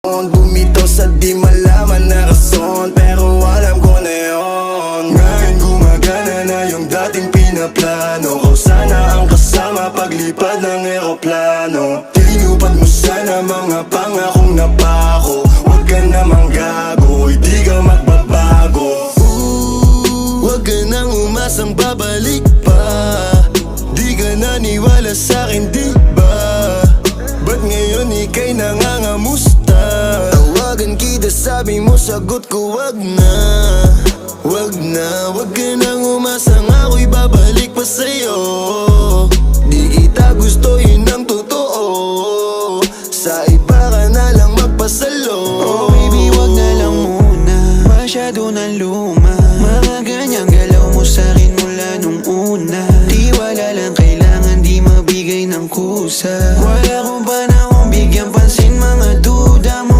Bumitaw sa di malaman na rason, pero alam ko na yun. Ngayon gumagana na yung dating pinaplano ko. Sana ang kasama paglipad ng eroplano. Tinupad mo sana mga pangakong napako. Huwag ka namang gago, hindi ka magbabago. Huwag ka nang umasang babalik pa. Di ka naniwala sa'kin, di ba? Ba't ngayon ika'y nangangamusta? Tawagan kita, sabi mo, sagot ko wag na. Wag na, wag ka nang umasang ako'y babalik pa sa'yo.